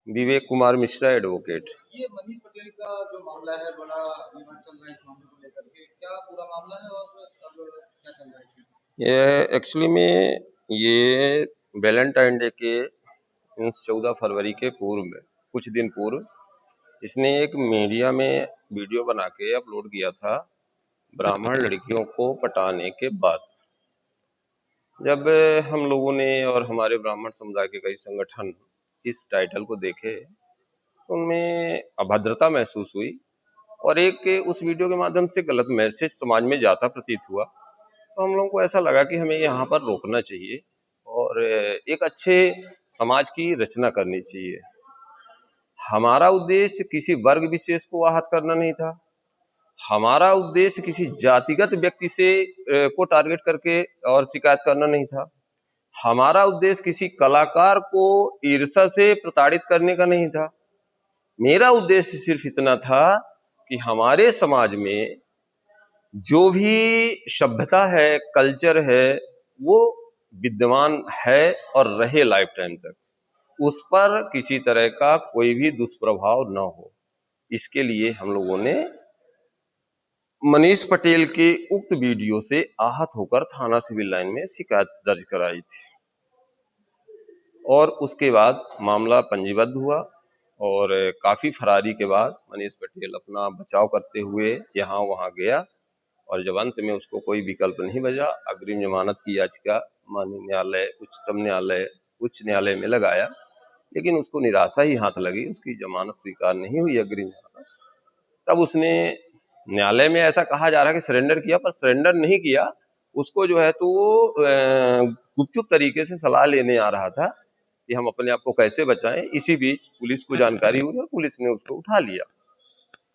Vivek Kumar Mishra, advocate. ये मनीष पटेल का जो मामला है, बड़ा विवाद चल रहा है इस मामले को लेकर के, क्या पूरा मामला है और अब क्या चल रहा है इसमें? ये एक्चुअली में ये वैलेंटाइन डे के 14 फरवरी के पूर्व में, कुछ दिन पूर्व, इसने एक मीडिया में वीडियो बना के अपलोड किया था ब्राह्मण लड़कियों को पटाने के बाद। जब हम लोगों ने और हमारे ब्राह्मण समुदाय के कई संगठन इस टाइटल को देखे तो उनमें अभद्रता महसूस हुई और एक उस वीडियो के माध्यम से गलत मैसेज समाज में जाता प्रतीत हुआ। तो हम लोगों को ऐसा लगा कि हमें यहाँ पर रोकना चाहिए और एक अच्छे समाज की रचना करनी चाहिए। हमारा उद्देश्य किसी वर्ग विशेष को आहत करना नहीं था, हमारा उद्देश्य किसी जातिगत व्यक्ति से को टारगेट करके और शिकायत करना नहीं था, हमारा उद्देश्य किसी कलाकार को ईर्ष्या से प्रताड़ित करने का नहीं था। मेरा उद्देश्य सिर्फ इतना था कि हमारे समाज में जो भी सभ्यता है, कल्चर है, वो विद्यमान है और रहे लाइफ टाइम तक, उस पर किसी तरह का कोई भी दुष्प्रभाव न हो। इसके लिए हम लोगों ने मनीष पटेल के उक्त वीडियो से आहत होकर थाना सिविल लाइन में शिकायत दर्ज कराई थी और उसके बाद मामला पंजीबद्ध हुआ और काफी फरारी के बाद मनीष पटेल अपना बचाव करते हुए यहाँ वहाँ गया और जब अंत में उसको कोई विकल्प नहीं बचा, अग्रिम जमानत की याचिका माननीय न्यायालय, उच्च न्यायालय में लगाया, लेकिन उसको निराशा ही हाथ लगी, उसकी जमानत स्वीकार नहीं हुई, अग्रिम जमानत। तब उसने न्यायालय में ऐसा कहा जा रहा है कि सरेंडर किया, पर सरेंडर नहीं किया। उसको जो है तो वो गुपचुप तरीके से सलाह लेने आ रहा था कि हम अपने आप को कैसे बचाएं। इसी बीच पुलिस को जानकारी हुई और पुलिस ने उसको उठा लिया,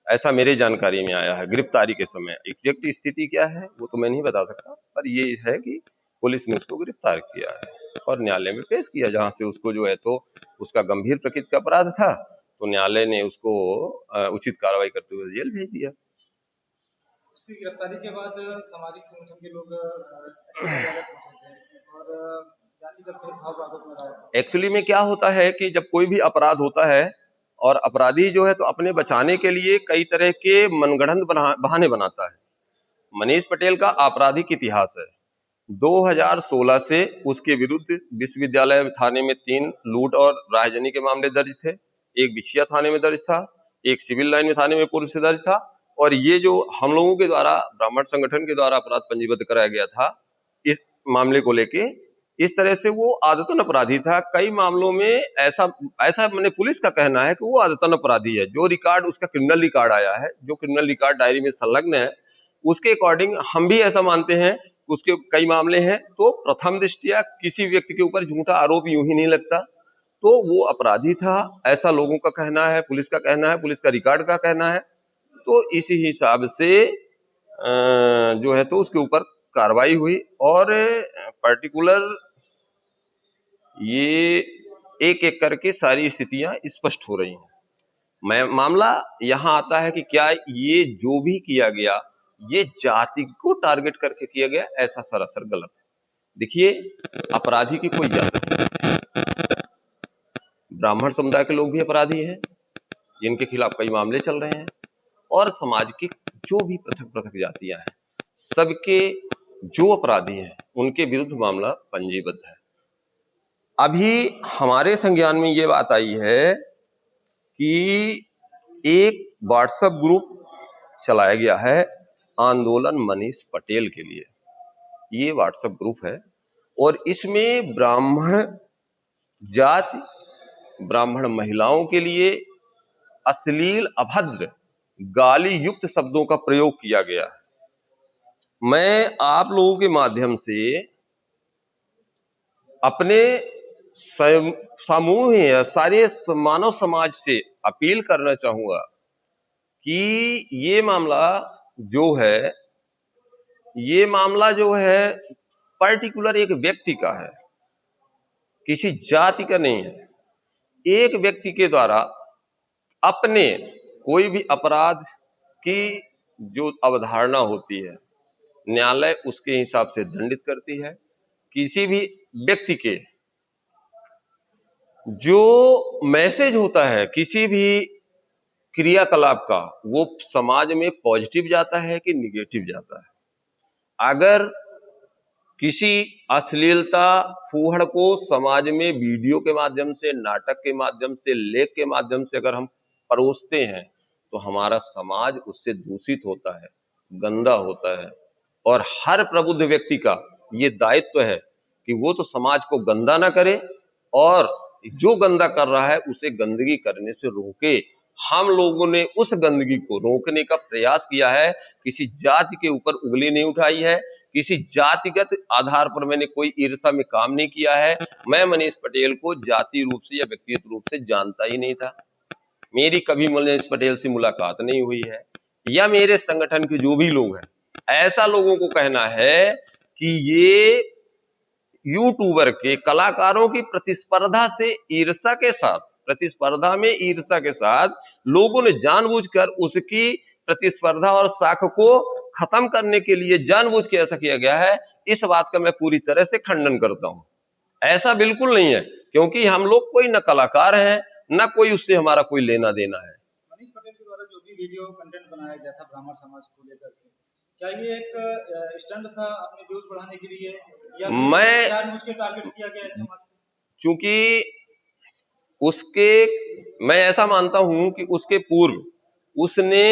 ऐसा मेरे जानकारी में आया है। गिरफ्तारी के समय एग्जैक्ट स्थिति क्या है वो तो मैं नहीं बता सकता, पर ये है कि पुलिस ने उसको गिरफ्तार किया है और न्यायालय में पेश किया, जहां से उसको जो है तो उसका गंभीर प्रकृति का अपराध था, तो न्यायालय ने उसको उचित कार्रवाई करते हुए जेल भेज दिया। उसकी गिरफ्तारी के बाद सामाजिक संगठन के लोग एसपी कार्यालय पहुंचे थे और जातिगत भेदभाव का आरोप लगाया था। एक्चुअली में क्या होता है कि जब कोई भी अपराध होता है और अपराधी जो है तो अपने बचाने के लिए कई तरह के मनगढ़ंत बहाने बनाता है। मनीष पटेल का आपराधिक इतिहास है। 2016 से उसके विरुद्ध विश्वविद्यालय थाने में 3 लूट और राहजनी के मामले दर्ज थे, एक बिछिया थाने में दर्ज था, एक सिविल लाइन में थाने में पूर्व से दर्ज था, और ये जो हम लोगों के द्वारा ब्राह्मण संगठन के द्वारा अपराध पंजीबद्ध कराया गया था इस मामले को लेके, इस तरह से वो आदतन अपराधी था। कई मामलों में ऐसा ऐसा मैंने पुलिस का कहना है कि वो आदतन अपराधी है। जो रिकॉर्ड उसका क्रिमिनल रिकॉर्ड आया है, जो क्रिमिनल रिकॉर्ड डायरी में संलग्न है, उसके अकॉर्डिंग हम भी ऐसा मानते हैं। उसके कई मामले हैं, तो प्रथम दृष्टया किसी व्यक्ति के ऊपर झूठा आरोप यूं ही नहीं लगता, तो वो अपराधी था, ऐसा लोगों का कहना है, पुलिस का कहना है, पुलिस का रिकॉर्ड का कहना है। तो इसी हिसाब से जो है तो उसके ऊपर कार्रवाई हुई और पर्टिकुलर ये एक एक करके सारी स्थितियां स्पष्ट हो रही हैं। मामला यहाँ आता है कि क्या ये जो भी किया गया ये जाति को टारगेट करके किया गया, ऐसा सरासर गलत है। देखिए, अपराधी की कोई जाति नहीं, ब्राह्मण समुदाय के लोग भी अपराधी हैं जिनके खिलाफ कई मामले चल रहे हैं, और समाज की जो भी पृथक पृथक जातियां हैं, सबके जो अपराधी हैं उनके विरुद्ध मामला पंजीबद्ध है। अभी हमारे संज्ञान में ये बात आई है कि एक व्हाट्सएप ग्रुप चलाया गया है आंदोलन मनीष पटेल के लिए। ये व्हाट्सएप ग्रुप है और इसमें ब्राह्मण जाति, ब्राह्मण महिलाओं के लिए अश्लील, अभद्र, गाली युक्त शब्दों का प्रयोग किया गया है। मैं आप लोगों के माध्यम से अपने समूह या सारे मानव समाज से अपील करना चाहूंगा कि ये मामला जो है पर्टिकुलर एक व्यक्ति का है, किसी जाति का नहीं है। एक व्यक्ति के द्वारा अपने कोई भी अपराध की जो अवधारणा होती है, न्यायालय उसके हिसाब से दंडित करती है। किसी भी व्यक्ति के जो मैसेज होता है किसी भी क्रियाकलाप का, वो समाज में पॉजिटिव जाता है कि निगेटिव जाता है। अगर किसी अश्लीलता फूहड़ को समाज में वीडियो के माध्यम से, नाटक के माध्यम से, लेख के माध्यम से अगर हम परोसते हैं, तो हमारा समाज उससे दूषित होता है, गंदा होता है। और हर प्रबुद्ध व्यक्ति का ये दायित्व है कि वो तो समाज को गंदा ना करे, और जो गंदा कर रहा है उसे गंदगी करने से रोके। हम लोगों ने उस गंदगी को रोकने का प्रयास किया है, किसी जाति के ऊपर उंगली नहीं उठाई है, किसी जातिगत आधार पर मैंने कोई ईर्षा में काम नहीं किया है। मैं मनीष पटेल को जाति रूप से या व्यक्तिगत रूप से जानता ही नहीं था, मेरी कभी मनीष पटेल से मुलाकात नहीं हुई है, या मेरे संगठन के जो भी लोग हैं, ऐसा लोगों को कहना है कि ये यूट्यूबर के कलाकारों की प्रतिस्पर्धा से ईर्षा के साथ, प्रतिस्पर्धा में ईर्षा के साथ लोगों ने जानबूझकर उसकी प्रतिस्पर्धा और साख को खत्म करने के लिए जानबूझ के ऐसा किया गया है, इस बात का मैं पूरी तरह से खंडन करता हूं। ऐसा बिल्कुल नहीं है, क्योंकि हम लोग कोई न कलाकार हैं, न कोई उससे हमारा कोई लेना देना है। मनीष पटेल के द्वारा जो भी वीडियो कंटेंट बनाया गया था ब्राह्मण समाज को लेकर के, क्या ये एक स्टंट था अपने व्यूज बढ़ाने के लिए, या मैं जानबूझ के टारगेट किया गया है समाज को? चूंकि मैं ऐसा मानता हूं कि उसके पूर्व उसने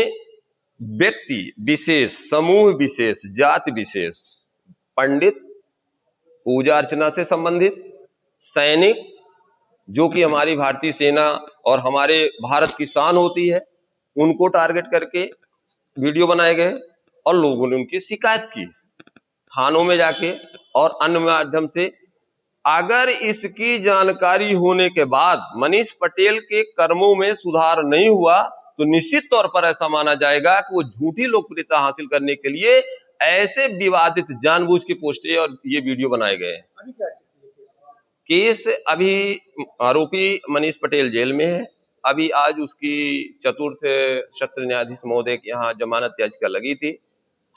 व्यक्ति विशेष, समूह विशेष, जाति विशेष, पंडित, पूजा अर्चना से संबंधित, सैनिक, जो कि हमारी भारतीय सेना और हमारे भारत की शान होती है, उनको टारगेट करके वीडियो बनाए गए, और लोगों ने उनकी शिकायत की थानों में जाके और अन्य माध्यम से। अगर इसकी जानकारी होने के बाद मनीष पटेल के कर्मों में सुधार नहीं हुआ, तो निश्चित तौर पर ऐसा माना जाएगा कि वो झूठी लोकप्रियता हासिल करने के लिए ऐसे विवादित जानबूझ के पोस्टर और ये वीडियो बनाए गए हैं। अभी क्या केस अभी आरोपी मनीष पटेल जेल में है। अभी आज उसकी चतुर्थ सत्र न्यायाधीश महोदय के यहाँ जमानत याचिका लगी थी,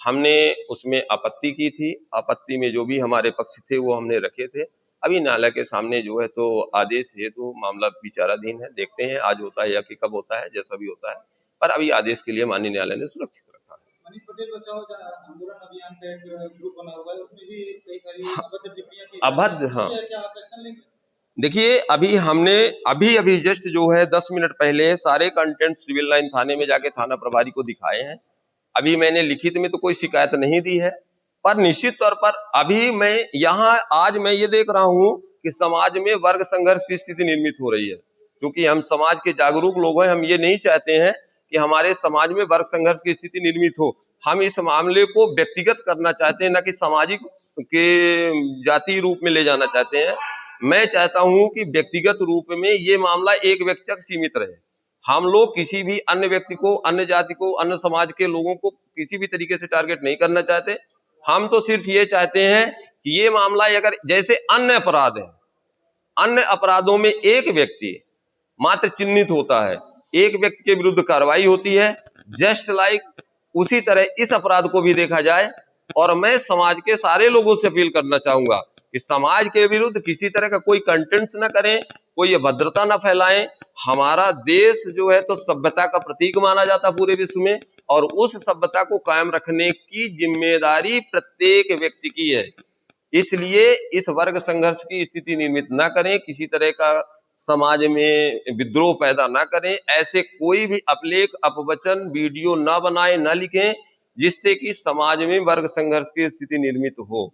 हमने उसमें आपत्ति की थी। आपत्ति में जो भी हमारे पक्ष थे वो हमने रखे थे। अभी न्यायालय के सामने जो है तो आदेश है, तो मामला विचाराधीन है, देखते हैं आज होता है या कि कब होता है, जैसा भी होता है, पर अभी आदेश के लिए माननीय न्यायालय ने सुरक्षित रखा है। मनीष पटेल बचाओ आंदोलन अभियान का एक ग्रुप बना हुआ है, उसमें भी कई सारी अभद्र टिप्पणियां की अभद्र, हाँ, क्या आप एक्शन लेंगे? देखिए अभी हमने अभी जस्ट जो है 10 मिनट पहले सारे कंटेंट सिविल लाइन थाने में जाके थाना प्रभारी को दिखाए हैं। अभी मैंने लिखित में तो कोई शिकायत नहीं दी है, पर निश्चित तौर पर अभी मैं यहाँ आज मैं ये देख रहा हूँ कि समाज में वर्ग संघर्ष की स्थिति निर्मित हो रही है। क्योंकि हम समाज के जागरूक लोग हैं, हम ये नहीं चाहते हैं कि हमारे समाज में वर्ग संघर्ष की स्थिति निर्मित हो। हम इस मामले को व्यक्तिगत करना चाहते हैं, न कि सामाजिक के जातीय रूप में ले जाना चाहते हैं। मैं चाहता हूं कि व्यक्तिगत रूप में ये मामला एक व्यक्ति तक सीमित रहे। हम लोग किसी भी अन्य व्यक्ति को, अन्य जाति को, अन्य समाज के लोगों को किसी भी तरीके से टारगेट नहीं करना चाहते। हम तो सिर्फ ये चाहते हैं कि ये मामला अगर जैसे अन्य अपराध है, अन्य अपराधों में एक व्यक्ति मात्र चिन्हित होता है, एक व्यक्ति के विरुद्ध कार्रवाई होती है, जस्ट लाइक उसी तरह इस अपराध को भी देखा जाए। और मैं समाज के सारे लोगों से अपील करना चाहूंगा कि समाज के विरुद्ध किसी तरह का कोई कंटेंट्स ना करें, कोई अभद्रता ना फैलाएं। हमारा देश जो है तो सभ्यता का प्रतीक माना जाता पूरे विश्व में, और उस सभ्यता को कायम रखने की जिम्मेदारी प्रत्येक व्यक्ति की है। इसलिए इस वर्ग संघर्ष की स्थिति निर्मित ना करें, किसी तरह का समाज में विद्रोह पैदा ना करें, ऐसे कोई भी अपलेख, अपवचन, वीडियो ना बनाएं, ना लिखें, जिससे कि समाज में वर्ग संघर्ष की स्थिति निर्मित हो।